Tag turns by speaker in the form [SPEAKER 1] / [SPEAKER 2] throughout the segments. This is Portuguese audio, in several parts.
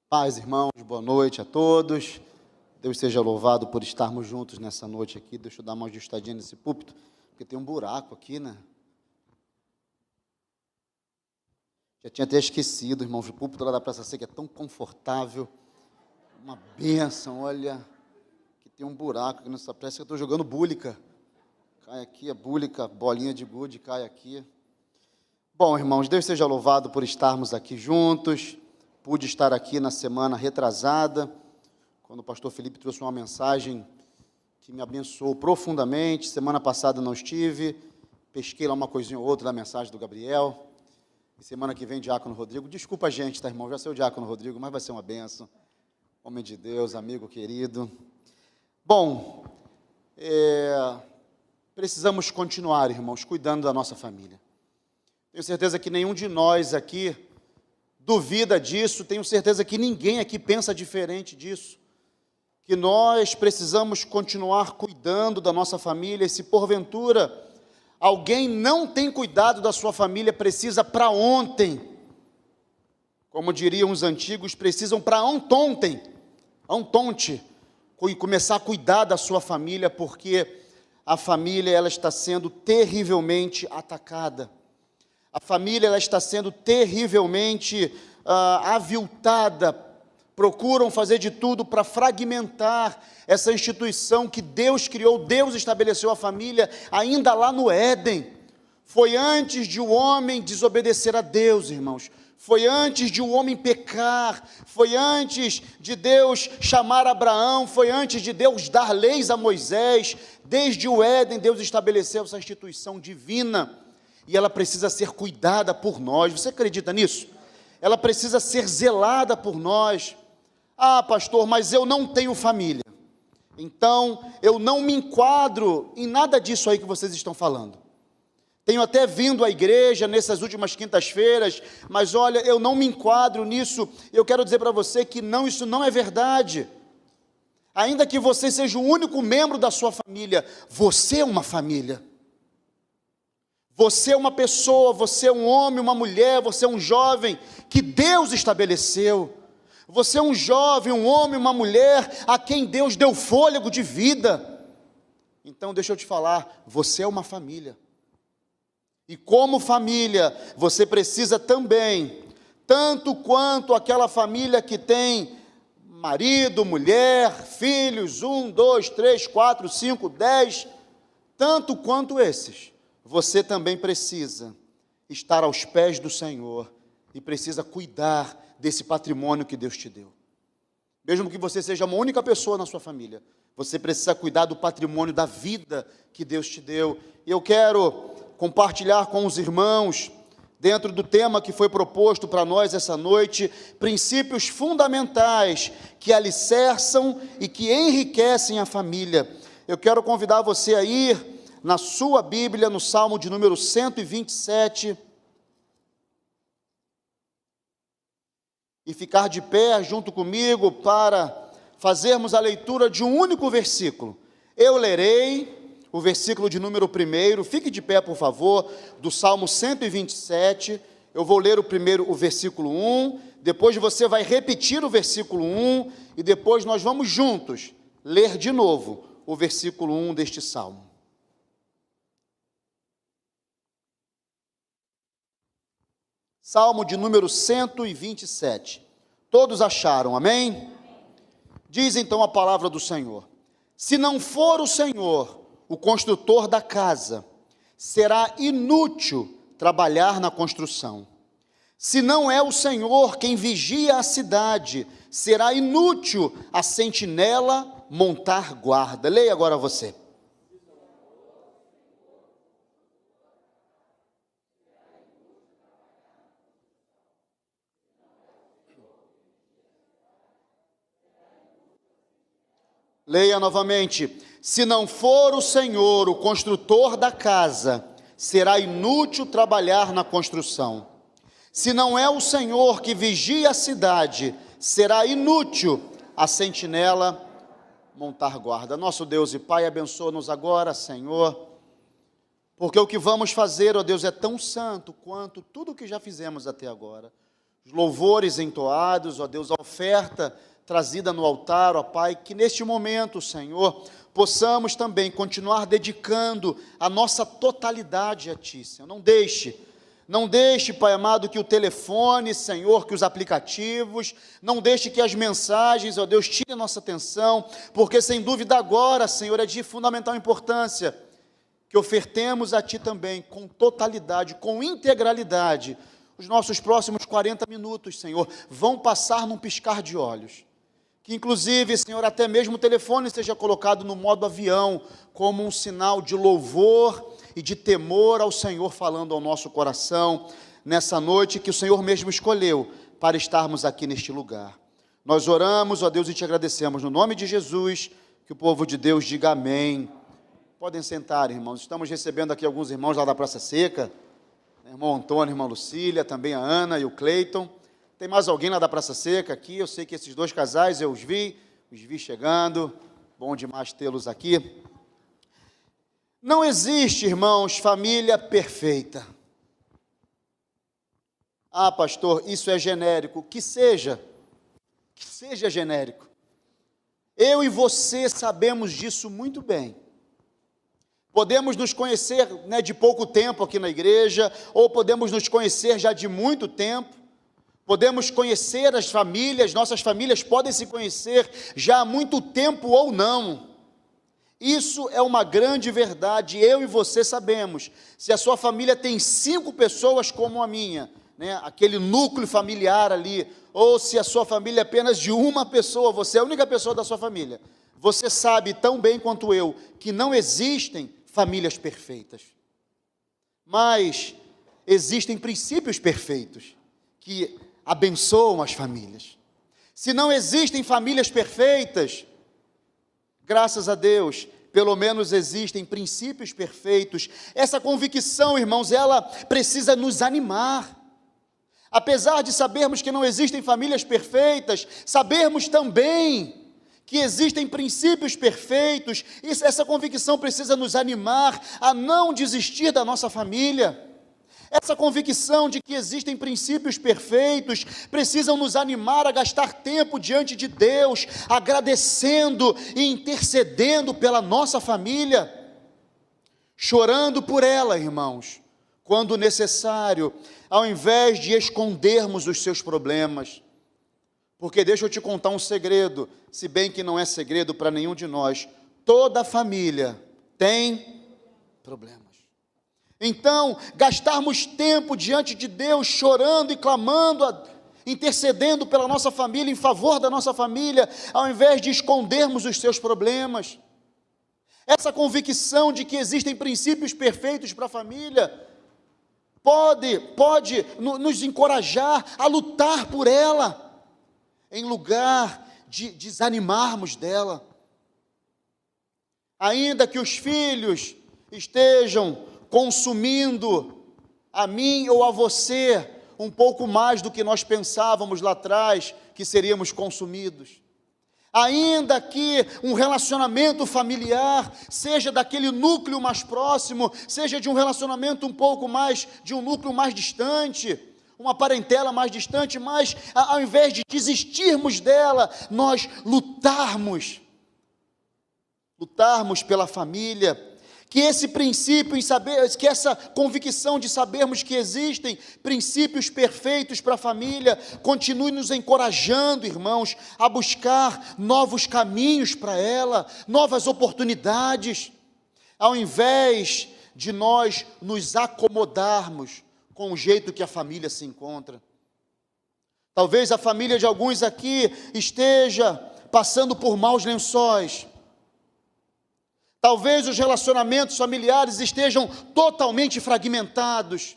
[SPEAKER 1] Paz, irmãos, boa noite a todos. Deus seja louvado por estarmos juntos nessa noite aqui. Deixa eu dar uma ajustadinha nesse púlpito, porque tem um buraco aqui, né? Já tinha até esquecido, irmãos, o púlpito lá da Praça Seca é tão confortável, uma bênção, olha, que tem um buraco aqui nessa praça, que eu estou jogando búlica. Cai aqui a búlica, bolinha de gude, cai aqui. Bom, irmãos, Deus seja louvado por estarmos aqui juntos. Pude estar aqui na semana retrasada, quando o pastor Felipe trouxe uma mensagem que me abençoou profundamente. Semana passada não estive, pesquei lá uma coisinha ou outra da mensagem do Gabriel. E semana que vem, Diácono Rodrigo. Desculpa a gente, tá, irmão? Já sei o Diácono Rodrigo, mas vai ser uma bênção. Homem de Deus, amigo querido. Bom, precisamos continuar, irmãos, cuidando da nossa família. Tenho certeza que nenhum de nós aqui duvida disso, tenho certeza que ninguém aqui pensa diferente disso, que nós precisamos continuar cuidando da nossa família, e se porventura alguém não tem cuidado da sua família, precisa para ontem, como diriam os antigos, precisam para antonte, e começar a cuidar da sua família, porque a família ela está sendo terrivelmente atacada. A família ela está sendo terrivelmente aviltada, procuram fazer de tudo para fragmentar essa instituição que Deus criou, Deus estabeleceu a família ainda lá no Éden. Foi antes de o homem desobedecer a Deus, irmãos. Foi antes de o homem pecar, foi antes de Deus chamar Abraão, foi antes de Deus dar leis a Moisés. Desde o Éden, Deus estabeleceu essa instituição divina. E ela precisa ser cuidada por nós. Você acredita nisso? Ela precisa ser zelada por nós. Ah, pastor, mas eu não tenho família. Então, eu não me enquadro em nada disso aí que vocês estão falando. Tenho até vindo à igreja nessas últimas quintas-feiras, mas olha, eu não me enquadro nisso. Eu quero dizer para você que não, isso não é verdade. Ainda que você seja o único membro da sua família, você é uma família. Você é uma pessoa, você é um homem, uma mulher, você é um jovem que Deus estabeleceu. Você é um jovem, um homem, uma mulher a quem Deus deu fôlego de vida. Então deixa eu te falar, você é uma família. E como família, você precisa também, tanto quanto aquela família que tem marido, mulher, filhos, 1, 2, 3, 4, 5, 10, tanto quanto esses, você também precisa estar aos pés do Senhor e precisa cuidar desse patrimônio que Deus te deu. Mesmo que você seja uma única pessoa na sua família, você precisa cuidar do patrimônio da vida que Deus te deu. E eu quero compartilhar com os irmãos, dentro do tema que foi proposto para nós essa noite, princípios fundamentais que alicerçam e que enriquecem a família. Eu quero convidar você a ir na sua Bíblia, no Salmo de número 127, e ficar de pé junto comigo para fazermos a leitura de um único versículo. Eu lerei o versículo de número 1, fique de pé, por favor, do Salmo 127, eu vou ler o versículo 1, depois você vai repetir o versículo 1, e depois nós vamos juntos ler de novo o versículo 1 deste Salmo. Salmo de número 127. Todos acharam, amém? Diz então a palavra do Senhor: se não for o Senhor o construtor da casa, será inútil trabalhar na construção. Se não é o Senhor quem vigia a cidade, será inútil a sentinela montar guarda. Leia agora você. Leia novamente. Se não for o Senhor o construtor da casa, será inútil trabalhar na construção. Se não é o Senhor que vigia a cidade, será inútil a sentinela montar guarda. Nosso Deus e Pai, abençoa-nos agora, Senhor, porque o que vamos fazer, ó Deus, é tão santo quanto tudo o que já fizemos até agora. os louvores entoados, ó Deus, a oferta trazida no altar, ó Pai, que neste momento, Senhor, possamos também continuar dedicando a nossa totalidade a Ti, Senhor. Não deixe, Pai amado, que o telefone, Senhor, que os aplicativos, não deixe que as mensagens, ó Deus, tirem a nossa atenção, porque sem dúvida agora, Senhor, é de fundamental importância que ofertemos a Ti também, com totalidade, com integralidade. Os nossos próximos 40 minutos, Senhor, vão passar num piscar de olhos. Que inclusive, Senhor, até mesmo o telefone seja colocado no modo avião, como um sinal de louvor e de temor ao Senhor, falando ao nosso coração, nessa noite que o Senhor mesmo escolheu para estarmos aqui neste lugar. Nós oramos, ó Deus, e te agradecemos, no nome de Jesus, que o povo de Deus diga amém. Podem sentar, irmãos, estamos recebendo aqui alguns irmãos lá da Praça Seca, irmão Antônio, irmã Lucília, também a Ana e o Cleiton. Tem mais alguém lá da Praça Seca aqui? Eu sei que esses dois casais eu os vi chegando, bom demais tê-los aqui. Não existe, irmãos, família perfeita. Ah, pastor, isso é genérico. Que seja genérico. Eu e você sabemos disso muito bem. Podemos nos conhecer, né, de pouco tempo aqui na igreja, ou podemos nos conhecer já de muito tempo. Podemos conhecer as famílias, nossas famílias podem se conhecer já há muito tempo ou não. Isso é uma grande verdade, eu e você sabemos. Se a sua família tem 5 pessoas como a minha, né, aquele núcleo familiar ali, ou se a sua família é apenas de uma pessoa, você é a única pessoa da sua família, você sabe tão bem quanto eu que não existem famílias perfeitas. Mas existem princípios perfeitos que abençoam as famílias. Se não existem famílias perfeitas, graças a Deus, pelo menos existem princípios perfeitos. Essa convicção, irmãos, ela precisa nos animar. Apesar de sabermos que não existem famílias perfeitas, sabermos também que existem princípios perfeitos, essa convicção precisa nos animar a não desistir da nossa família. Essa convicção de que existem princípios perfeitos precisam nos animar a gastar tempo diante de Deus, agradecendo e intercedendo pela nossa família, chorando por ela, irmãos, quando necessário, ao invés de escondermos os seus problemas. Porque deixa eu te contar um segredo, se bem que não é segredo para nenhum de nós, toda família tem problemas. Então, gastarmos tempo diante de Deus, chorando e clamando, intercedendo pela nossa família, em favor da nossa família, ao invés de escondermos os seus problemas. Essa convicção de que existem princípios perfeitos para a família, pode nos encorajar a lutar por ela, em lugar de desanimarmos dela. Ainda que os filhos estejam consumindo a mim ou a você um pouco mais do que nós pensávamos lá atrás que seríamos consumidos. Ainda que um relacionamento familiar seja daquele núcleo mais próximo, seja de um relacionamento um pouco mais, de um núcleo mais distante, uma parentela mais distante, mas ao invés de desistirmos dela, nós lutarmos pela família. Que esse princípio em saber, que essa convicção de sabermos que existem princípios perfeitos para a família, continue nos encorajando, irmãos, a buscar novos caminhos para ela, novas oportunidades, ao invés de nós nos acomodarmos com o jeito que a família se encontra. Talvez a família de alguns aqui esteja passando por maus lençóis. Talvez os relacionamentos familiares estejam totalmente fragmentados,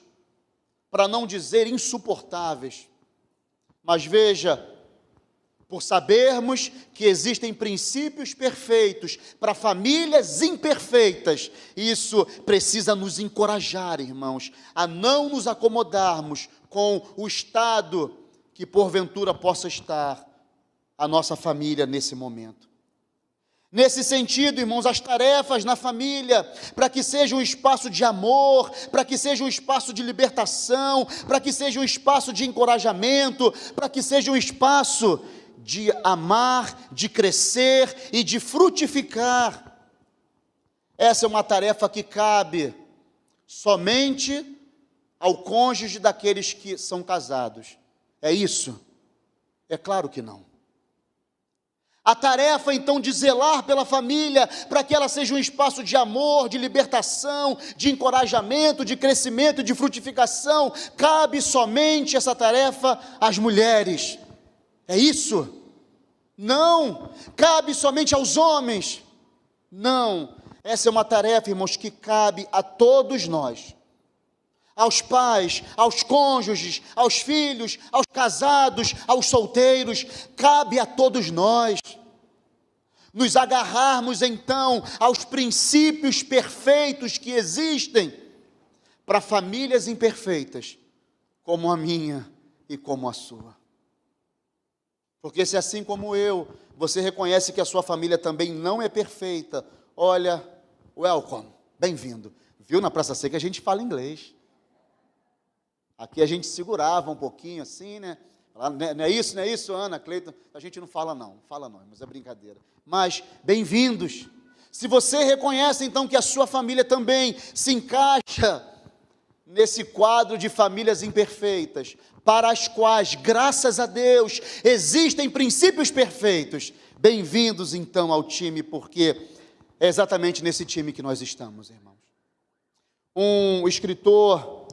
[SPEAKER 1] para não dizer insuportáveis. Mas veja, por sabermos que existem princípios perfeitos para famílias imperfeitas, isso precisa nos encorajar, irmãos, a não nos acomodarmos com o estado que porventura possa estar a nossa família nesse momento. Nesse sentido, irmãos, as tarefas na família, para que seja um espaço de amor, para que seja um espaço de libertação, para que seja um espaço de encorajamento, para que seja um espaço de amar, de crescer e de frutificar. Essa é uma tarefa que cabe somente ao cônjuge daqueles que são casados. É isso? É claro que não. A tarefa, então, de zelar pela família, para que ela seja um espaço de amor, de libertação, de encorajamento, de crescimento, de frutificação, cabe somente essa tarefa às mulheres. É isso? Não. Cabe somente aos homens? Não. Essa é uma tarefa, irmãos, que cabe a todos nós. Aos pais, aos cônjuges, aos filhos, aos casados, aos solteiros, cabe a todos nós nos agarrarmos então aos princípios perfeitos que existem para famílias imperfeitas, como a minha e como a sua. Porque se assim como eu, você reconhece que a sua família também não é perfeita, olha, welcome, bem-vindo. Viu, na Praça Seca a gente fala inglês. Aqui a gente segurava um pouquinho assim, né? Não é isso, Ana, Cleiton? A gente não fala não, mas é brincadeira. Mas, bem-vindos. Se você reconhece então que a sua família também se encaixa nesse quadro de famílias imperfeitas, para as quais, graças a Deus, existem princípios perfeitos, bem-vindos então ao time, porque é exatamente nesse time que nós estamos, irmãos. Um escritor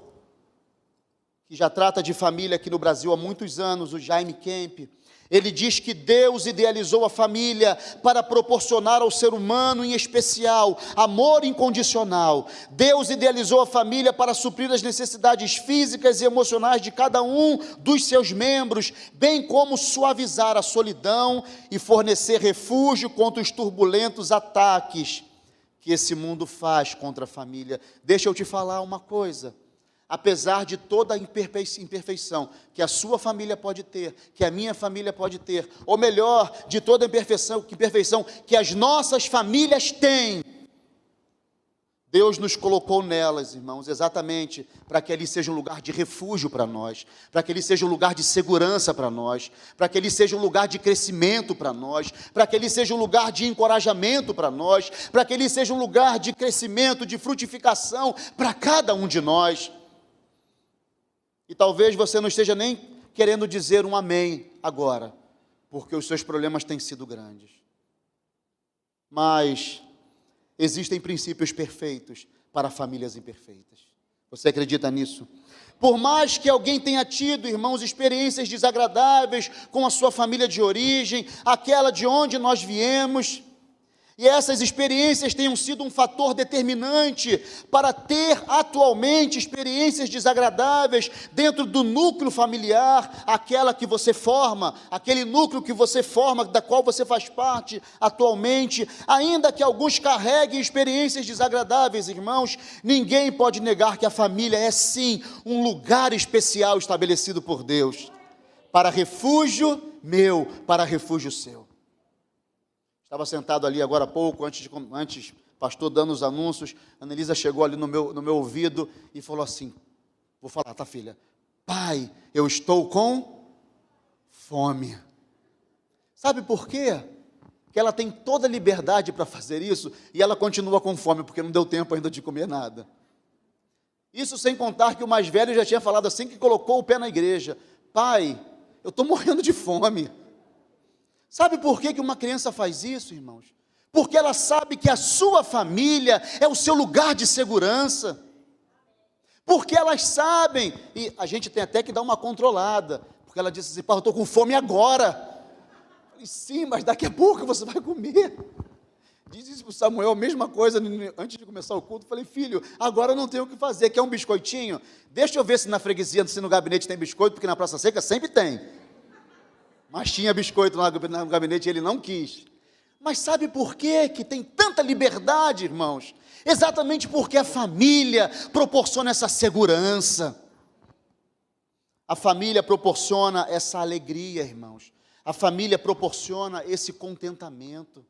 [SPEAKER 1] que já trata de família aqui no Brasil há muitos anos, o Jaime Kemp, ele diz que Deus idealizou a família para proporcionar ao ser humano, em especial, amor incondicional. Deus idealizou a família para suprir as necessidades físicas e emocionais de cada um dos seus membros, bem como suavizar a solidão e fornecer refúgio contra os turbulentos ataques que esse mundo faz contra a família. Deixa eu te falar uma coisa. Apesar de toda a imperfeição que a sua família pode ter, que a minha família pode ter, ou melhor, de toda a imperfeição que as nossas famílias têm, Deus nos colocou nelas, irmãos, exatamente para que ali seja um lugar de refúgio para nós, para que ele seja um lugar de segurança para nós, para que ele seja um lugar de crescimento para nós, para que ele seja um lugar de encorajamento para nós, para que ele seja um lugar de crescimento, de frutificação para cada um de nós. E talvez você não esteja nem querendo dizer um amém agora, porque os seus problemas têm sido grandes. Mas existem princípios perfeitos para famílias imperfeitas. Você acredita nisso? Por mais que alguém tenha tido, irmãos, experiências desagradáveis com a sua família de origem, aquela de onde nós viemos, e essas experiências tenham sido um fator determinante para ter atualmente experiências desagradáveis dentro do núcleo familiar, aquela que você forma, aquele núcleo que você forma, da qual você faz parte atualmente, ainda que alguns carreguem experiências desagradáveis, irmãos, ninguém pode negar que a família é sim um lugar especial estabelecido por Deus, para refúgio meu, para refúgio seu. Estava sentado ali agora há pouco, antes pastor dando os anúncios, a Anelisa chegou ali no meu ouvido e falou assim, vou falar, tá filha? Pai, eu estou com fome. Sabe por quê? Que ela tem toda a liberdade para fazer isso e ela continua com fome, porque não deu tempo ainda de comer nada. Isso sem contar que o mais velho já tinha falado assim que colocou o pé na igreja, pai, eu estou morrendo de fome. Sabe por que uma criança faz isso, irmãos? Porque ela sabe que a sua família é o seu lugar de segurança. Porque elas sabem, e a gente tem até que dar uma controlada, porque ela disse assim, pai, eu estou com fome agora. Eu falei, sim, mas daqui a pouco você vai comer. Diz isso para o Samuel, a mesma coisa, antes de começar o culto, eu falei, filho, agora eu não tenho o que fazer, quer um biscoitinho? Deixa eu ver se na freguesia, se no gabinete tem biscoito, porque na Praça Seca sempre tem. Mas tinha biscoito no gabinete e ele não quis. Mas sabe por quê que tem tanta liberdade, irmãos? Exatamente porque a família proporciona essa segurança. A família proporciona essa alegria, irmãos. A família proporciona esse contentamento.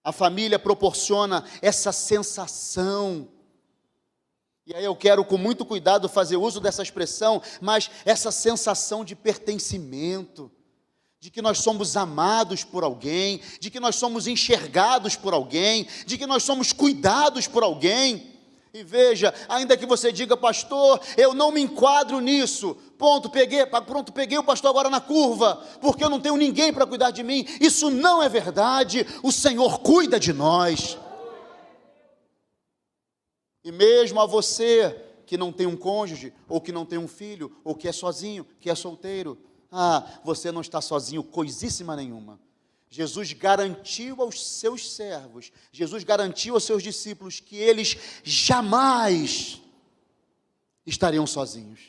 [SPEAKER 1] A família proporciona essa sensação. E aí eu quero com muito cuidado fazer uso dessa expressão, mas essa sensação de pertencimento, de que nós somos amados por alguém, de que nós somos enxergados por alguém, de que nós somos cuidados por alguém. E veja, ainda que você diga, pastor, eu não me enquadro nisso, peguei o pastor agora na curva, porque eu não tenho ninguém para cuidar de mim. Isso não é verdade, o Senhor cuida de nós. E mesmo a você que não tem um cônjuge, ou que não tem um filho, ou que é sozinho, que é solteiro, você não está sozinho coisíssima nenhuma. Jesus garantiu aos seus servos, Jesus garantiu aos seus discípulos que eles jamais estariam sozinhos,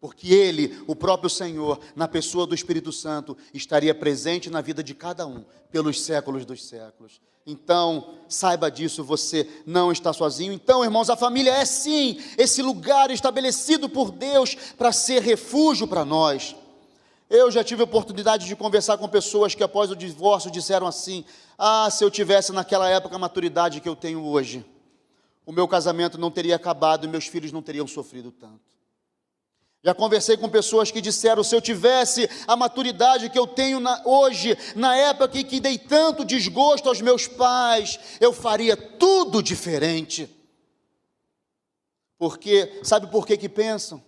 [SPEAKER 1] porque Ele, o próprio Senhor, na pessoa do Espírito Santo, estaria presente na vida de cada um, pelos séculos dos séculos. Então, saiba disso, você não está sozinho. Então, irmãos, a família é sim esse lugar estabelecido por Deus para ser refúgio para nós. Eu já tive a oportunidade de conversar com pessoas que após o divórcio disseram assim, se eu tivesse naquela época a maturidade que eu tenho hoje, o meu casamento não teria acabado e meus filhos não teriam sofrido tanto. Já conversei com pessoas que disseram, se eu tivesse a maturidade que eu tenho hoje, na época em que dei tanto desgosto aos meus pais, eu faria tudo diferente. Porque, sabe por que pensam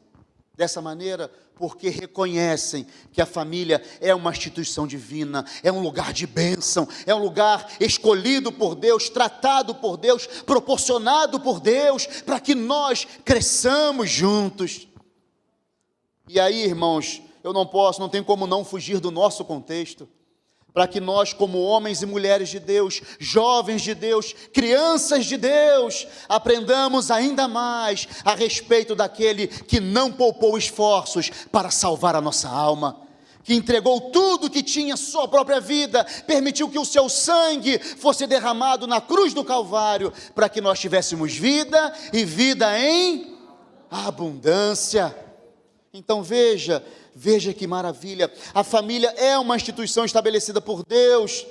[SPEAKER 1] dessa maneira? Porque reconhecem que a família é uma instituição divina, é um lugar de bênção, é um lugar escolhido por Deus, tratado por Deus, proporcionado por Deus, para que nós cresçamos juntos. E aí, irmãos, não tenho como não fugir do nosso contexto, para que nós, como homens e mulheres de Deus, jovens de Deus, crianças de Deus, aprendamos ainda mais a respeito daquele que não poupou esforços para salvar a nossa alma, que entregou tudo que tinha, sua própria vida, permitiu que o seu sangue fosse derramado na cruz do Calvário, para que nós tivéssemos vida e vida em abundância. Então veja que maravilha, a família é uma instituição estabelecida por Deus,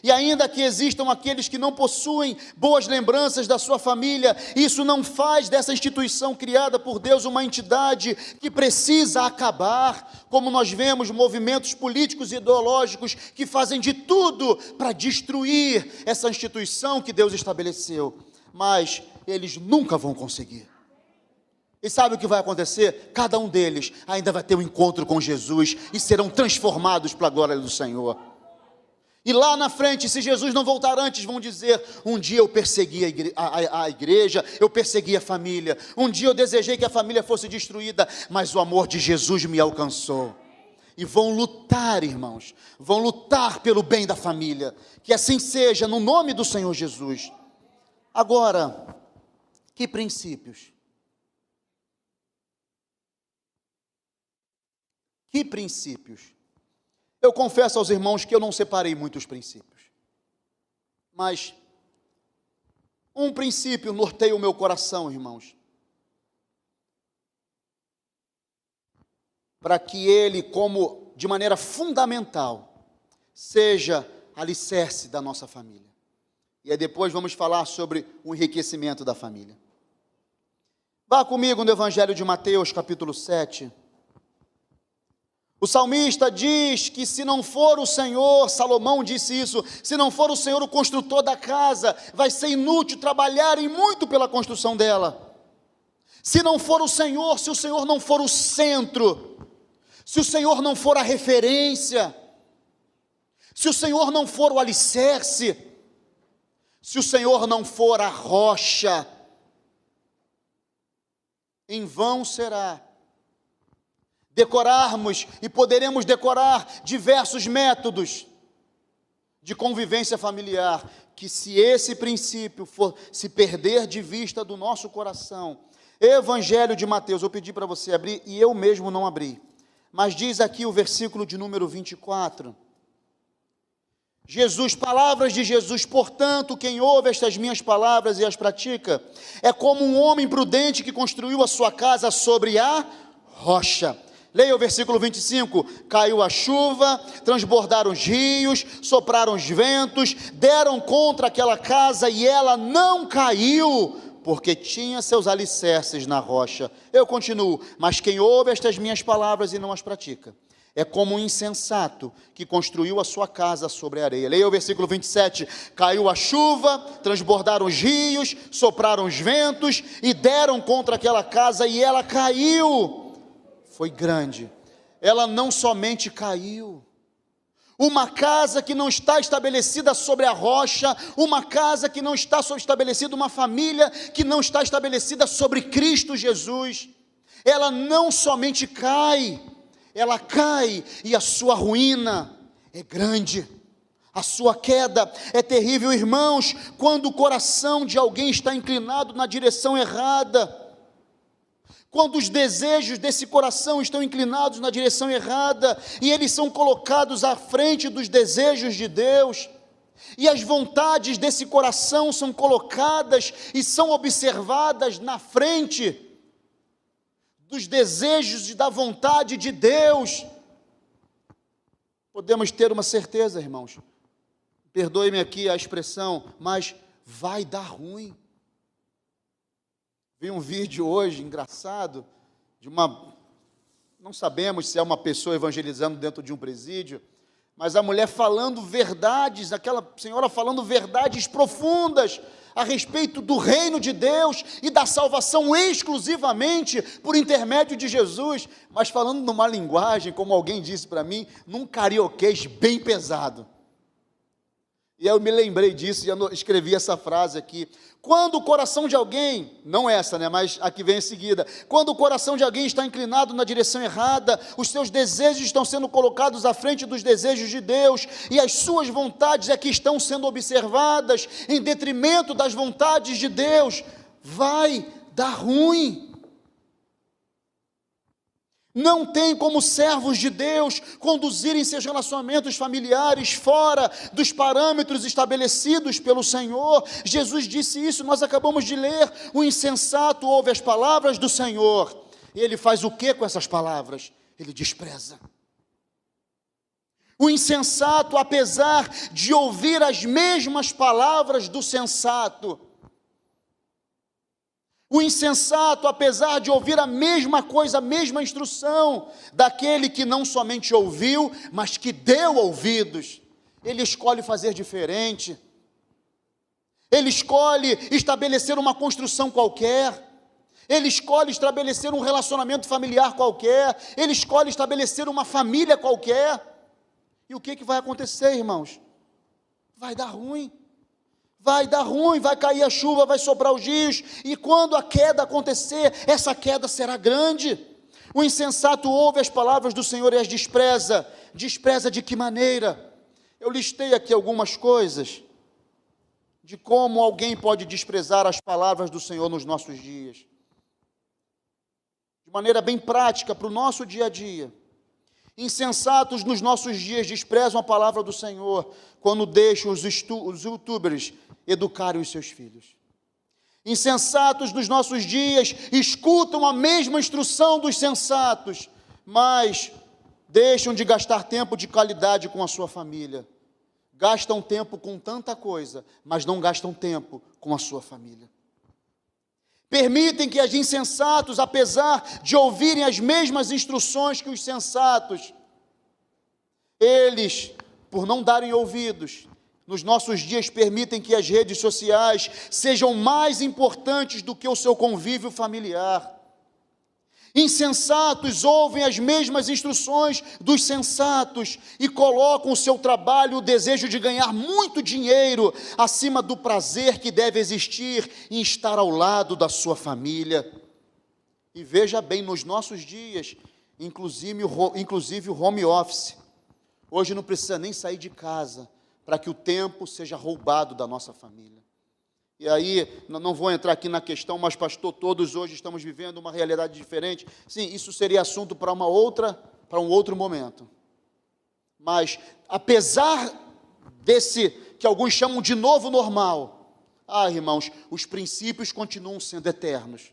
[SPEAKER 1] e ainda que existam aqueles que não possuem boas lembranças da sua família, isso não faz dessa instituição criada por Deus uma entidade que precisa acabar, como nós vemos movimentos políticos e ideológicos que fazem de tudo para destruir essa instituição que Deus estabeleceu, mas eles nunca vão conseguir. E sabe o que vai acontecer? Cada um deles ainda vai ter um encontro com Jesus e serão transformados para a glória do Senhor. E lá na frente, se Jesus não voltar antes, vão dizer, um dia eu persegui a igreja, eu persegui a família, um dia eu desejei que a família fosse destruída, mas o amor de Jesus me alcançou. E vão lutar, irmãos, vão lutar pelo bem da família, que assim seja, no nome do Senhor Jesus. Agora, que princípios? Que princípios? Eu confesso aos irmãos que eu não separei muitos princípios, mas um princípio norteia o meu coração, irmãos, para que ele, como de maneira fundamental, seja alicerce da nossa família. E aí depois vamos falar sobre o enriquecimento da família. Vá comigo no Evangelho de Mateus, capítulo 7. O salmista diz que se não for o Senhor, Salomão disse isso, se não for o Senhor o construtor da casa, vai ser inútil trabalharem muito pela construção dela. Se não for o Senhor, se o Senhor não for o centro, se o Senhor não for a referência, se o Senhor não for o alicerce, se o Senhor não for a rocha, em vão será decorarmos e poderemos decorar diversos métodos de convivência familiar, que se esse princípio for se perder de vista do nosso coração. Evangelho de Mateus, eu pedi para você abrir e eu mesmo não abri, mas diz aqui o versículo de número 24, palavras de Jesus, portanto, quem ouve estas minhas palavras e as pratica, é como um homem prudente que construiu a sua casa sobre a rocha. Leia o versículo 25, caiu a chuva, transbordaram os rios, sopraram os ventos, deram contra aquela casa e ela não caiu, porque tinha seus alicerces na rocha. Eu continuo, mas quem ouve estas minhas palavras e não as pratica, é como um insensato que construiu a sua casa sobre a areia. Leia o versículo 27, caiu a chuva, transbordaram os rios, sopraram os ventos e deram contra aquela casa e ela caiu. Foi grande, ela não somente caiu. Uma casa que não está estabelecida sobre a rocha, uma casa que não está estabelecida, uma família que não está estabelecida sobre Cristo Jesus, ela não somente cai, ela cai e a sua ruína é grande, a sua queda é terrível. Irmãos, quando o coração de alguém está inclinado na direção errada, quando os desejos desse coração estão inclinados na direção errada, e eles são colocados à frente dos desejos de Deus, e as vontades desse coração são colocadas e são observadas na frente dos desejos e da vontade de Deus, podemos ter uma certeza, irmãos, perdoe-me aqui a expressão, mas vai dar ruim. Vi um vídeo hoje, engraçado, de não sabemos se é uma pessoa evangelizando dentro de um presídio, mas a mulher falando verdades, aquela senhora falando verdades profundas a respeito do reino de Deus e da salvação exclusivamente por intermédio de Jesus, mas falando numa linguagem, como alguém disse para mim, num carioquês bem pesado. E eu me lembrei disso e escrevi essa frase aqui. Quando o coração de alguém, não essa, né, mas a que vem em seguida, quando o coração de alguém está inclinado na direção errada, os seus desejos estão sendo colocados à frente dos desejos de Deus, e as suas vontades é que estão sendo observadas em detrimento das vontades de Deus, vai dar ruim. Não tem como servos de Deus conduzirem seus relacionamentos familiares fora dos parâmetros estabelecidos pelo Senhor. Jesus disse isso, nós acabamos de ler. O insensato ouve as palavras do Senhor, e ele faz o que com essas palavras? Ele despreza. O insensato, apesar de ouvir as mesmas palavras do sensato, o insensato, apesar de ouvir a mesma coisa, a mesma instrução daquele que não somente ouviu, mas que deu ouvidos, ele escolhe fazer diferente, ele escolhe estabelecer uma construção qualquer, ele escolhe estabelecer um relacionamento familiar qualquer, ele escolhe estabelecer uma família qualquer, e o que vai acontecer, irmãos? Vai dar ruim. Vai dar ruim, vai cair a chuva, vai soprar os rios, e quando a queda acontecer, essa queda será grande. O insensato ouve as palavras do Senhor e as despreza. Despreza de que maneira? Eu listei aqui algumas coisas, de como alguém pode desprezar as palavras do Senhor nos nossos dias. De maneira bem prática, para o nosso dia a dia. Insensatos nos nossos dias desprezam a palavra do Senhor, quando deixam os youtubers educarem os seus filhos. Insensatos nos nossos dias escutam a mesma instrução dos sensatos, mas deixam de gastar tempo de qualidade com a sua família. Gastam tempo com tanta coisa, mas não gastam tempo com a sua família. Permitem que os insensatos, apesar de ouvirem as mesmas instruções que os sensatos, eles, por não darem ouvidos, nos nossos dias permitem que as redes sociais sejam mais importantes do que o seu convívio familiar. Insensatos ouvem as mesmas instruções dos sensatos e colocam o seu trabalho, o desejo de ganhar muito dinheiro, acima do prazer que deve existir em estar ao lado da sua família. E veja bem, nos nossos dias, inclusive o home office, hoje não precisa nem sair de casa para que o tempo seja roubado da nossa família. E aí, não vou entrar aqui na questão, mas pastor, todos hoje estamos vivendo uma realidade diferente. Sim, isso seria assunto para um outro momento. Mas, apesar desse, que alguns chamam de novo normal, irmãos, os princípios continuam sendo eternos.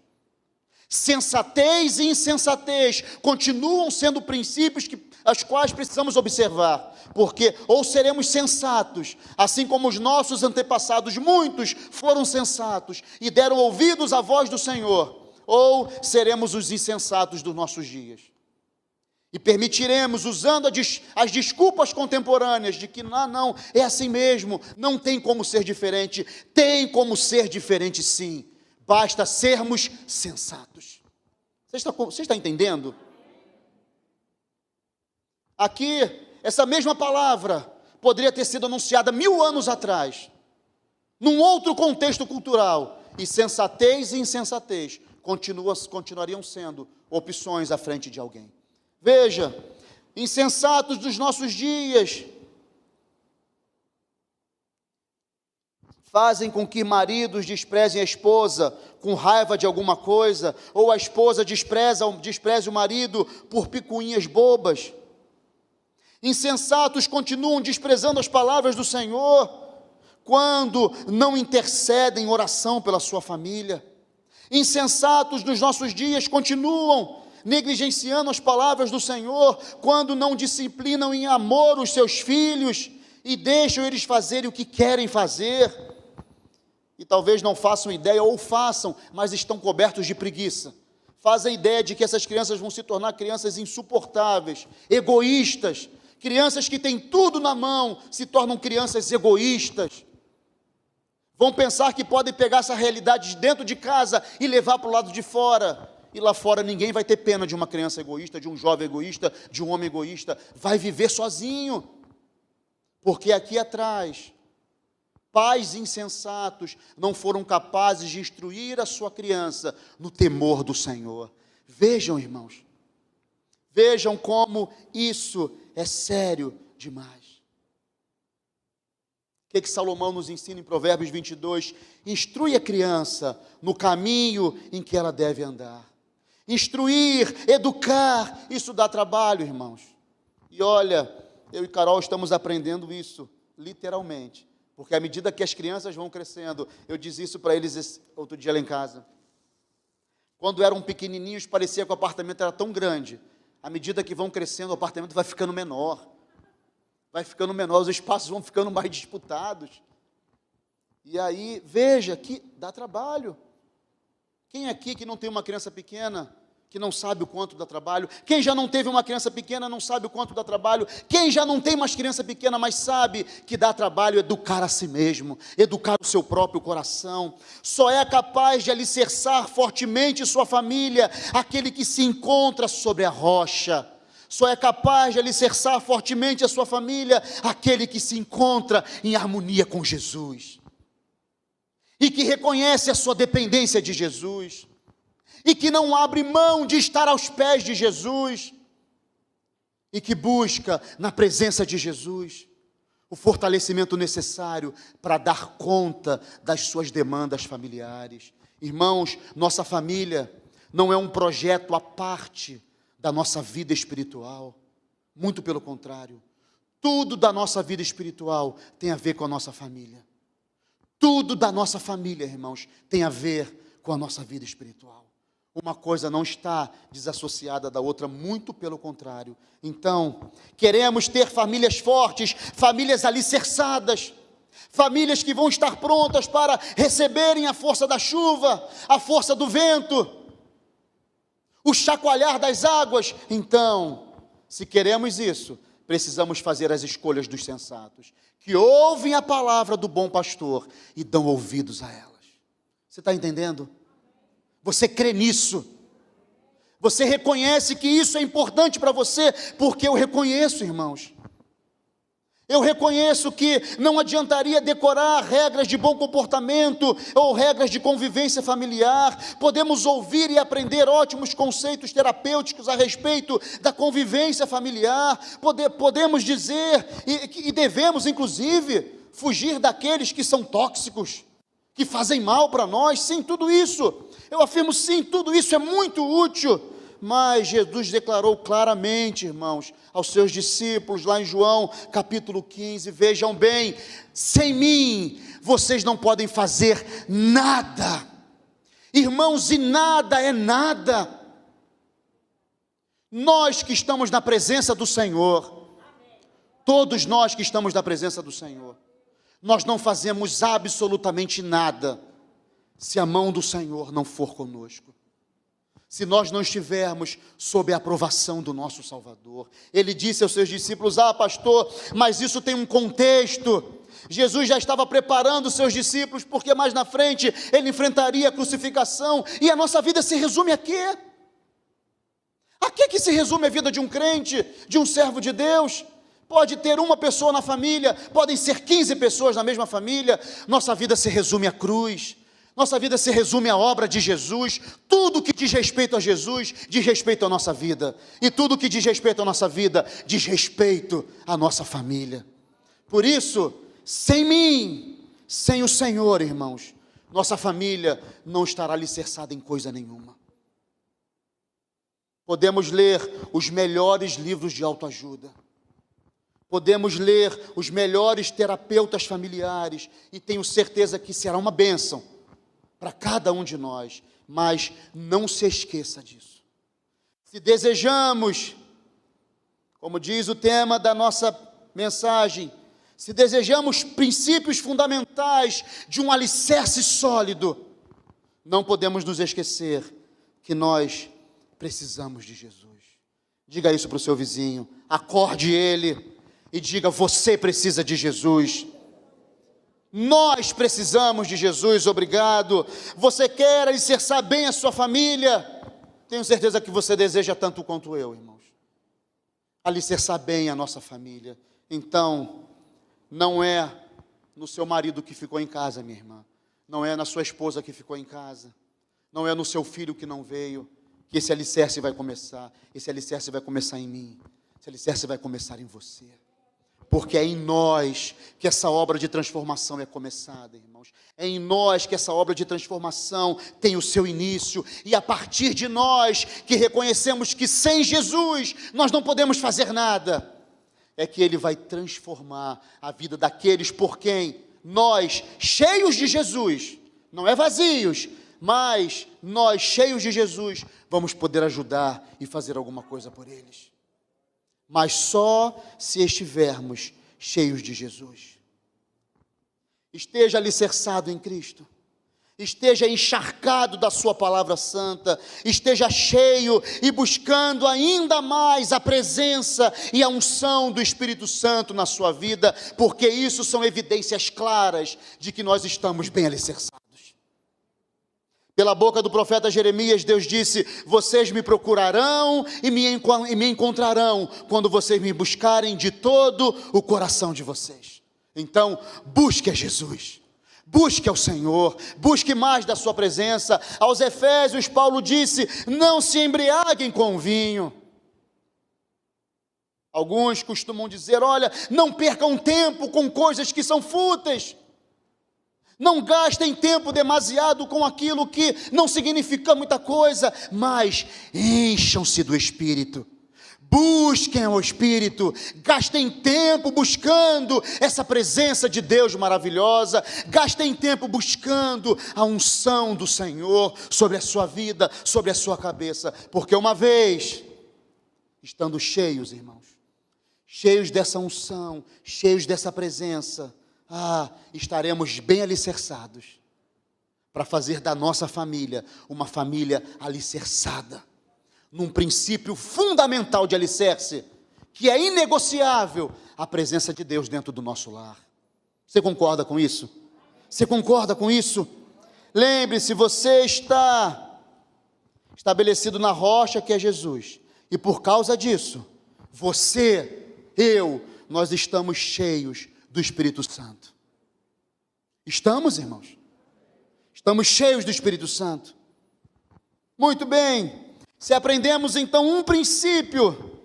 [SPEAKER 1] Sensatez e insensatez continuam sendo princípios as quais precisamos observar, porque ou seremos sensatos, assim como os nossos antepassados, muitos foram sensatos e deram ouvidos à voz do Senhor, ou seremos os insensatos dos nossos dias. E permitiremos, usando as desculpas contemporâneas, de que não, é assim mesmo, não tem como ser diferente. Tem como ser diferente sim, basta sermos sensatos. Você está entendendo? Aqui, essa mesma palavra poderia ter sido anunciada 1000 anos atrás, num outro contexto cultural, e sensatez e insensatez continuariam sendo opções à frente de alguém. Veja, insensatos dos nossos dias fazem com que maridos desprezem a esposa com raiva de alguma coisa, ou a esposa despreze o marido por picuinhas bobas. Insensatos continuam desprezando as palavras do Senhor quando não intercedem em oração pela sua família. Insensatos dos nossos dias continuam negligenciando as palavras do Senhor quando não disciplinam em amor os seus filhos e deixam eles fazerem o que querem fazer. E talvez não façam ideia, ou façam, mas estão cobertos de preguiça. Fazem a ideia de que essas crianças vão se tornar crianças insuportáveis, egoístas. Crianças que têm tudo na mão se tornam crianças egoístas. Vão pensar que podem pegar essa realidade de dentro de casa e levar para o lado de fora. E lá fora ninguém vai ter pena de uma criança egoísta, de um jovem egoísta, de um homem egoísta. Vai viver sozinho. Porque aqui atrás, pais insensatos não foram capazes de instruir a sua criança no temor do Senhor. Vejam, irmãos, vejam como isso é sério demais. O que Salomão nos ensina em Provérbios 22? Instrui a criança no caminho em que ela deve andar. Instruir, educar, isso dá trabalho, irmãos. E olha, eu e Carol estamos aprendendo isso, literalmente. Porque à medida que as crianças vão crescendo, eu disse isso para eles outro dia lá em casa. Quando eram pequenininhos, parecia que o apartamento era tão grande. À medida que vão crescendo, o apartamento vai ficando menor. Vai ficando menor, os espaços vão ficando mais disputados. E aí, veja, que dá trabalho. Quem aqui que não tem uma criança pequena, que não sabe o quanto dá trabalho? Quem já não teve uma criança pequena, não sabe o quanto dá trabalho? Quem já não tem mais criança pequena, mas sabe que dá trabalho educar a si mesmo, educar o seu próprio coração? Só é capaz de alicerçar fortemente sua família aquele que se encontra sobre a rocha. Só é capaz de alicerçar fortemente a sua família aquele que se encontra em harmonia com Jesus. E que reconhece a sua dependência de Jesus. E que não abre mão de estar aos pés de Jesus. E que busca na presença de Jesus o fortalecimento necessário para dar conta das suas demandas familiares. Irmãos, nossa família não é um projeto à parte da nossa vida espiritual. Muito pelo contrário. Tudo da nossa vida espiritual tem a ver com a nossa família. Tudo da nossa família, irmãos, tem a ver com a nossa vida espiritual. Uma coisa não está desassociada da outra, muito pelo contrário. Então, queremos ter famílias fortes, famílias alicerçadas, famílias que vão estar prontas para receberem a força da chuva, a força do vento, o chacoalhar das águas. Então, se queremos isso, precisamos fazer as escolhas dos sensatos, que ouvem a palavra do bom pastor e dão ouvidos a elas. Você está entendendo? Você crê nisso? Você reconhece que isso é importante para você? Porque eu reconheço, irmãos. Eu reconheço que não adiantaria decorar regras de bom comportamento ou regras de convivência familiar. Podemos ouvir e aprender ótimos conceitos terapêuticos a respeito da convivência familiar. Podemos dizer, e devemos inclusive, fugir daqueles que são tóxicos, que fazem mal para nós. Sim, tudo isso, eu afirmo sim, tudo isso é muito útil. Mas Jesus declarou claramente, irmãos, aos seus discípulos, lá em João, capítulo 15, vejam bem, sem mim, vocês não podem fazer nada. Irmãos, e nada é nada. Nós que estamos na presença do Senhor, todos nós que estamos na presença do Senhor, nós não fazemos absolutamente nada se a mão do Senhor não for conosco. Se nós não estivermos sob a aprovação do nosso Salvador. Ele disse aos seus discípulos: pastor, mas isso tem um contexto. Jesus já estava preparando os seus discípulos, porque mais na frente ele enfrentaria a crucificação, e a nossa vida se resume a quê? A que se resume a vida de um crente, de um servo de Deus? Pode ter uma pessoa na família, podem ser 15 pessoas na mesma família, nossa vida se resume à cruz. Nossa vida se resume à obra de Jesus. Tudo que diz respeito a Jesus, diz respeito à nossa vida. E tudo que diz respeito à nossa vida, diz respeito à nossa família. Por isso, sem mim, sem o Senhor, irmãos, nossa família não estará alicerçada em coisa nenhuma. Podemos ler os melhores livros de autoajuda. Podemos ler os melhores terapeutas familiares. E tenho certeza que será uma bênção para cada um de nós, mas não se esqueça disso. Se desejamos, como diz o tema da nossa mensagem, se desejamos princípios fundamentais de um alicerce sólido, não podemos nos esquecer que nós precisamos de Jesus. Diga isso para o seu vizinho, acorde ele e diga: você precisa de Jesus. Nós precisamos de Jesus, obrigado. Você quer alicerçar bem a sua família? Tenho certeza que você deseja tanto quanto eu, irmãos. Alicerçar bem a nossa família. Então, não é no seu marido que ficou em casa, minha irmã. Não é na sua esposa que ficou em casa. Não é no seu filho que não veio, que esse alicerce vai começar. Esse alicerce vai começar em mim. Esse alicerce vai começar em você. Porque é em nós que essa obra de transformação é começada, irmãos. É em nós que essa obra de transformação tem o seu início. E a partir de nós que reconhecemos que sem Jesus nós não podemos fazer nada, é que Ele vai transformar a vida daqueles por quem nós, cheios de Jesus, não é vazios, mas nós, cheios de Jesus, vamos poder ajudar e fazer alguma coisa por eles. Mas só se estivermos cheios de Jesus. Esteja alicerçado em Cristo. Esteja encharcado da sua palavra santa. Esteja cheio e buscando ainda mais a presença e a unção do Espírito Santo na sua vida, porque isso são evidências claras de que nós estamos bem alicerçados. Pela boca do profeta Jeremias, Deus disse: vocês me procurarão e me encontrarão quando vocês me buscarem de todo o coração de vocês. Então, busque a Jesus, busque ao Senhor, busque mais da sua presença. Aos Efésios, Paulo disse: não se embriaguem com vinho. Alguns costumam dizer: olha, não percam tempo com coisas que são fúteis. Não gastem tempo demasiado com aquilo que não significa muita coisa, mas encham-se do Espírito. Busquem o Espírito, gastem tempo buscando essa presença de Deus maravilhosa, gastem tempo buscando a unção do Senhor sobre a sua vida, sobre a sua cabeça, porque uma vez, estando cheios, irmãos, cheios dessa unção, cheios dessa presença, estaremos bem alicerçados para fazer da nossa família uma família alicerçada num princípio fundamental de alicerce, que é inegociável: a presença de Deus dentro do nosso lar. Você concorda com isso? Você concorda com isso? Lembre-se, você está estabelecido na rocha que é Jesus, e por causa disso, você, nós estamos cheios do Espírito Santo. Estamos, irmãos? Estamos cheios do Espírito Santo. Muito bem. Se aprendemos então um princípio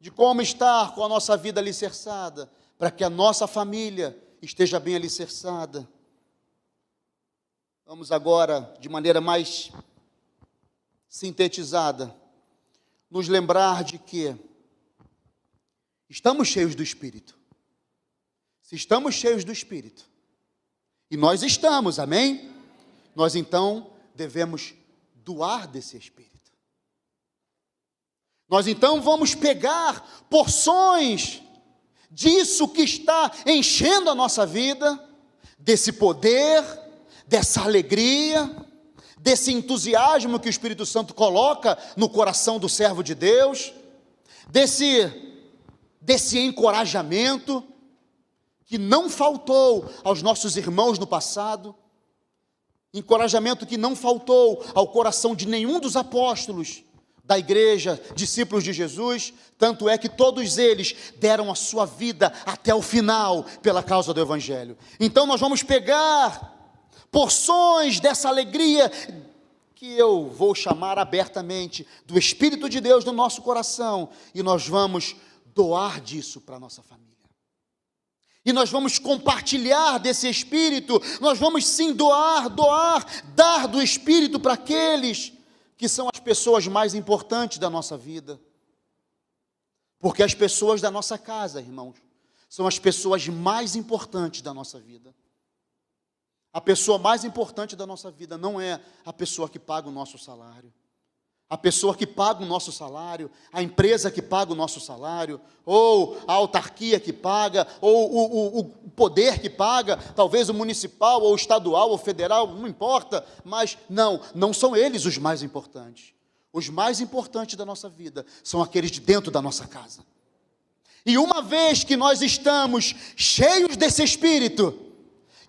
[SPEAKER 1] de como estar com a nossa vida alicerçada, para que a nossa família esteja bem alicerçada, vamos agora, de maneira mais sintetizada, nos lembrar de que estamos cheios do Espírito. Se estamos cheios do Espírito, e nós estamos, amém? nós então devemos doar desse Espírito. Nós então vamos pegar porções disso que está enchendo a nossa vida, desse poder, dessa alegria, desse entusiasmo que o Espírito Santo coloca no coração do servo de Deus, desse encorajamento que não faltou aos nossos irmãos no passado, encorajamento que não faltou ao coração de nenhum dos apóstolos da igreja, discípulos de Jesus, tanto é que todos eles deram a sua vida até o final pela causa do Evangelho. Então nós vamos pegar porções dessa alegria, que eu vou chamar abertamente, do Espírito de Deus no nosso coração, e nós vamos doar disso para a nossa família. E nós vamos compartilhar desse Espírito, nós vamos sim doar, dar do Espírito para aqueles que são as pessoas mais importantes da nossa vida. Porque as pessoas da nossa casa, irmãos, são as pessoas mais importantes da nossa vida. A pessoa mais importante da nossa vida não é a pessoa que paga o nosso salário. A pessoa que paga o nosso salário, a empresa que paga o nosso salário, ou a autarquia que paga, ou o poder que paga, talvez o municipal, ou estadual, ou federal, não importa, mas não são eles os mais importantes. Os mais importantes da nossa vida são aqueles de dentro da nossa casa. E uma vez que nós estamos cheios desse Espírito,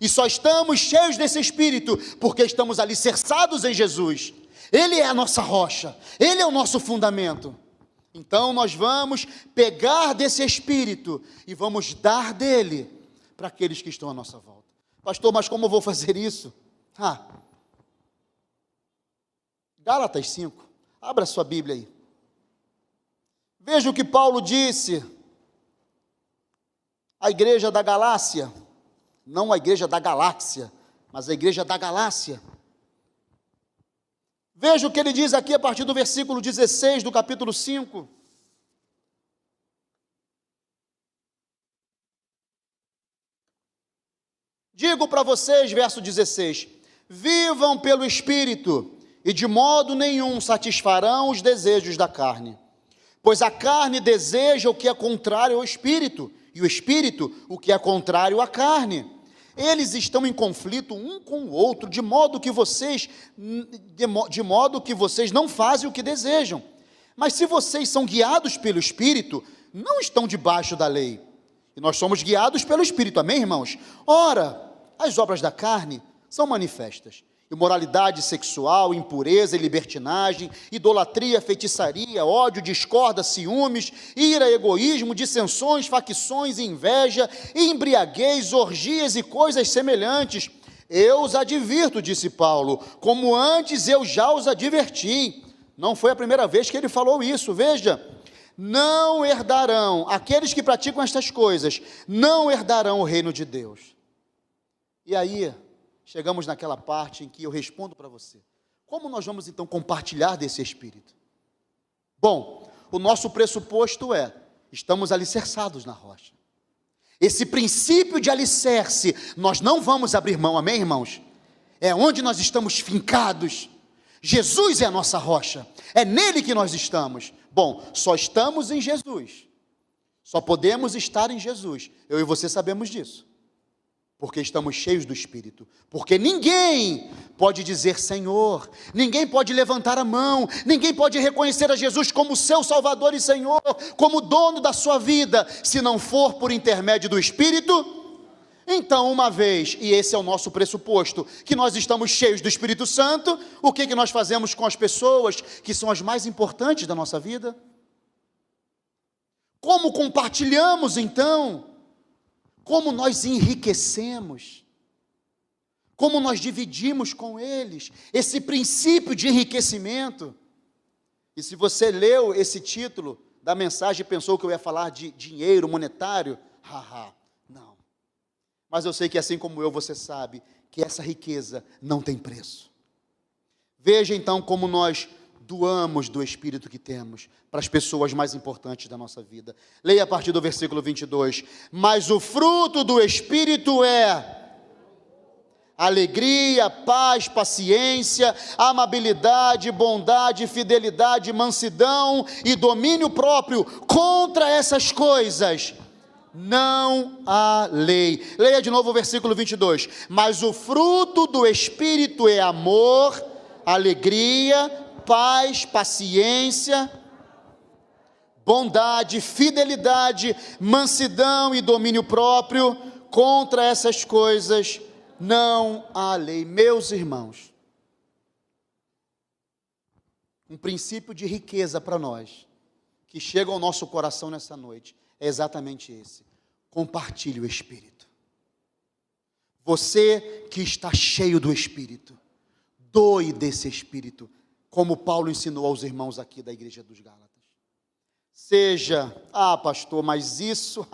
[SPEAKER 1] e só estamos cheios desse Espírito porque estamos alicerçados em Jesus, Ele é a nossa rocha, Ele é o nosso fundamento. Então nós vamos pegar desse Espírito e vamos dar dele para aqueles que estão à nossa volta. Pastor, mas como eu vou fazer isso? Gálatas 5, abra sua Bíblia aí. Veja o que Paulo disse à igreja da Galácia, não a igreja da galáxia, mas a igreja da Galácia. Veja o que ele diz aqui a partir do versículo 16 do capítulo 5. Digo para vocês, verso 16: vivam pelo Espírito, e de modo nenhum satisfarão os desejos da carne. Pois a carne deseja o que é contrário ao Espírito, e o Espírito o que é contrário à carne. Eles estão em conflito um com o outro, de modo que vocês não fazem o que desejam. Mas se vocês são guiados pelo Espírito, não estão debaixo da lei. E nós somos guiados pelo Espírito, amém, irmãos? Ora, as obras da carne são manifestas: imoralidade sexual, impureza e libertinagem, idolatria, feitiçaria, ódio, discórdia, ciúmes, ira, egoísmo, dissensões, facções, inveja, embriaguez, orgias e coisas semelhantes. Eu os advirto, disse Paulo, como antes eu já os adverti. Não foi a primeira vez que ele falou isso, veja. Não herdarão, aqueles que praticam estas coisas, não herdarão o reino de Deus. E aí, chegamos naquela parte em que eu respondo para você: como nós vamos então compartilhar desse Espírito? Bom, o nosso pressuposto é: estamos alicerçados na rocha. Esse princípio de alicerce, nós não vamos abrir mão, amém, irmãos? É onde nós estamos fincados. Jesus é a nossa rocha, é nele que nós estamos. Bom, só estamos em Jesus, só podemos estar em Jesus, eu e você sabemos disso, porque estamos cheios do Espírito, porque ninguém pode dizer Senhor, ninguém pode levantar a mão, ninguém pode reconhecer a Jesus como seu Salvador e Senhor, como dono da sua vida, se não for por intermédio do Espírito. Então, uma vez, e esse é o nosso pressuposto, que nós estamos cheios do Espírito Santo, o que nós fazemos com as pessoas que são as mais importantes da nossa vida? Como compartilhamos então? Como nós enriquecemos, como nós dividimos com eles esse princípio de enriquecimento. E se você leu esse título da mensagem e pensou que eu ia falar de dinheiro monetário, não. Mas eu sei que assim como eu, você sabe que essa riqueza não tem preço. Veja então como nós doamos do Espírito que temos para as pessoas mais importantes da nossa vida. Leia a partir do versículo 22. Mas o fruto do Espírito é alegria, paz, paciência, amabilidade, bondade, fidelidade, mansidão e domínio próprio. Contra essas coisas não há lei. Leia de novo o versículo 22. Mas o fruto do Espírito é amor, alegria, paz, paciência, bondade, fidelidade, mansidão e domínio próprio. Contra essas coisas não há lei. Meus irmãos, um princípio de riqueza para nós, que chega ao nosso coração nessa noite, é exatamente esse: compartilhe o Espírito. Você que está cheio do Espírito, doe desse Espírito, como Paulo ensinou aos irmãos aqui da igreja dos Gálatas. Seja, pastor, mas isso,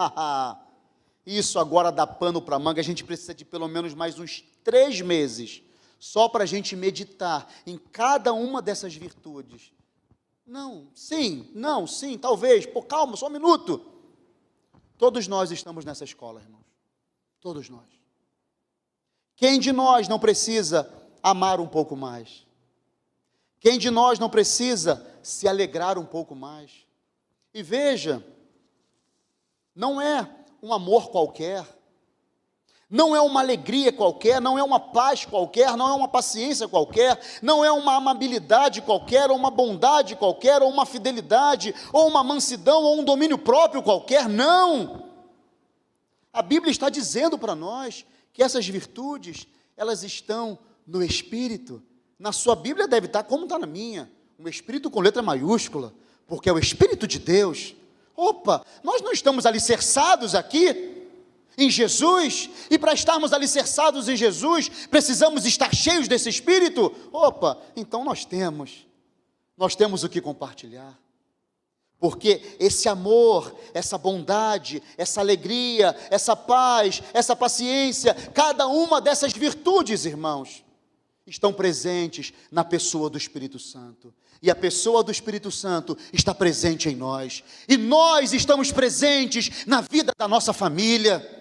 [SPEAKER 1] isso agora dá pano para manga, a gente precisa de pelo menos mais uns 3 meses, só para a gente meditar em cada uma dessas virtudes. Não, sim, talvez, calma, só um minuto. Todos nós estamos nessa escola, irmãos, todos nós. Quem de nós não precisa amar um pouco mais? Quem de nós não precisa se alegrar um pouco mais? E veja, não é um amor qualquer, não é uma alegria qualquer, não é uma paz qualquer, não é uma paciência qualquer, não é uma amabilidade qualquer, ou uma bondade qualquer, ou uma fidelidade, ou uma mansidão, ou um domínio próprio qualquer, não. A Bíblia está dizendo para nós que essas virtudes, elas estão no Espírito. Na sua Bíblia deve estar como está na minha, um Espírito com letra maiúscula, porque é o Espírito de Deus. Nós não estamos alicerçados aqui em Jesus, e para estarmos alicerçados em Jesus, precisamos estar cheios desse Espírito. Então nós temos o que compartilhar, porque esse amor, essa bondade, essa alegria, essa paz, essa paciência, cada uma dessas virtudes, irmãos, estão presentes na pessoa do Espírito Santo, e a pessoa do Espírito Santo está presente em nós, e nós estamos presentes na vida da nossa família,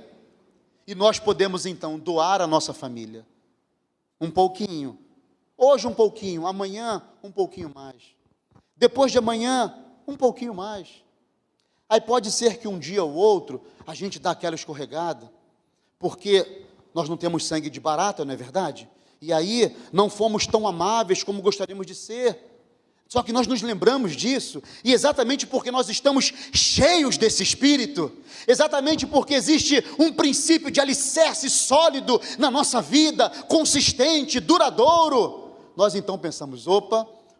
[SPEAKER 1] e nós podemos então doar a nossa família, um pouquinho, hoje um pouquinho, amanhã um pouquinho mais, depois de amanhã um pouquinho mais, aí pode ser que um dia ou outro, a gente dá aquela escorregada, porque nós não temos sangue de barata, não é verdade? E aí não fomos tão amáveis como gostaríamos de ser, só que nós nos lembramos disso, e exatamente porque nós estamos cheios desse Espírito, exatamente porque existe um princípio de alicerce sólido na nossa vida, consistente, duradouro, nós então pensamos,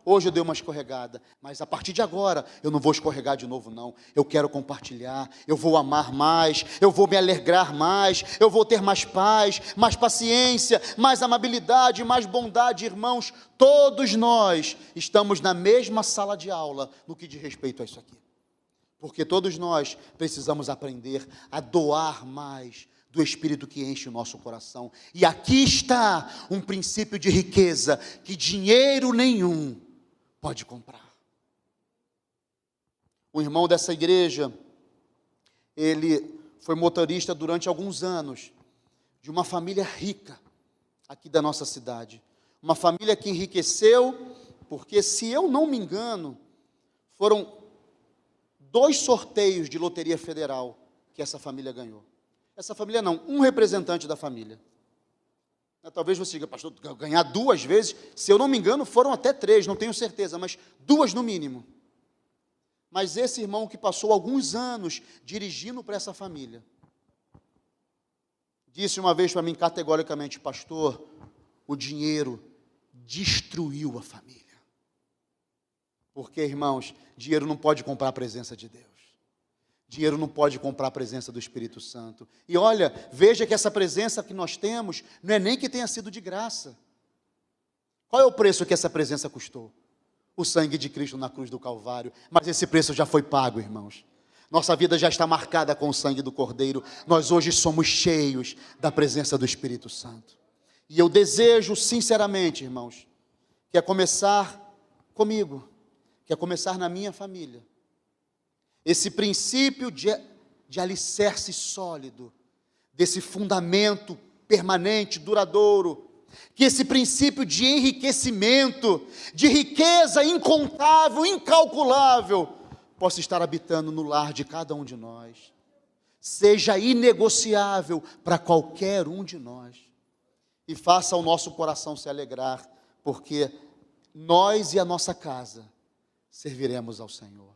[SPEAKER 1] hoje eu dei uma escorregada, mas a partir de agora, eu não vou escorregar de novo não, eu quero compartilhar, eu vou amar mais, eu vou me alegrar mais, eu vou ter mais paz, mais paciência, mais amabilidade, mais bondade, irmãos, todos nós estamos na mesma sala de aula, no que diz respeito a isso aqui, porque todos nós precisamos aprender a doar mais, do Espírito que enche o nosso coração, e aqui está um princípio de riqueza, que dinheiro nenhum pode comprar. O irmão dessa igreja, ele foi motorista durante alguns anos, de uma família rica, aqui da nossa cidade, uma família que enriqueceu, porque se eu não me engano, foram 2 sorteios de loteria federal, que essa família ganhou, essa família não, um representante da família, talvez você diga, pastor, ganhar 2 vezes, se eu não me engano, foram até 3, não tenho certeza, mas 2 no mínimo. Mas esse irmão que passou alguns anos dirigindo para essa família, disse uma vez para mim categoricamente, pastor, o dinheiro destruiu a família. Porque, irmãos, dinheiro não pode comprar a presença de Deus. Dinheiro não pode comprar a presença do Espírito Santo. E olha, veja que essa presença que nós temos, não é nem que tenha sido de graça. Qual é o preço que essa presença custou? O sangue de Cristo na cruz do Calvário. Mas esse preço já foi pago, irmãos. Nossa vida já está marcada com o sangue do Cordeiro. Nós hoje somos cheios da presença do Espírito Santo. E eu desejo sinceramente, irmãos, que é começar comigo, que é começar na minha família, esse princípio de alicerce sólido, desse fundamento permanente, duradouro, que esse princípio de enriquecimento, de riqueza incontável, incalculável, possa estar habitando no lar de cada um de nós, seja inegociável para qualquer um de nós, e faça o nosso coração se alegrar, porque nós e a nossa casa serviremos ao Senhor.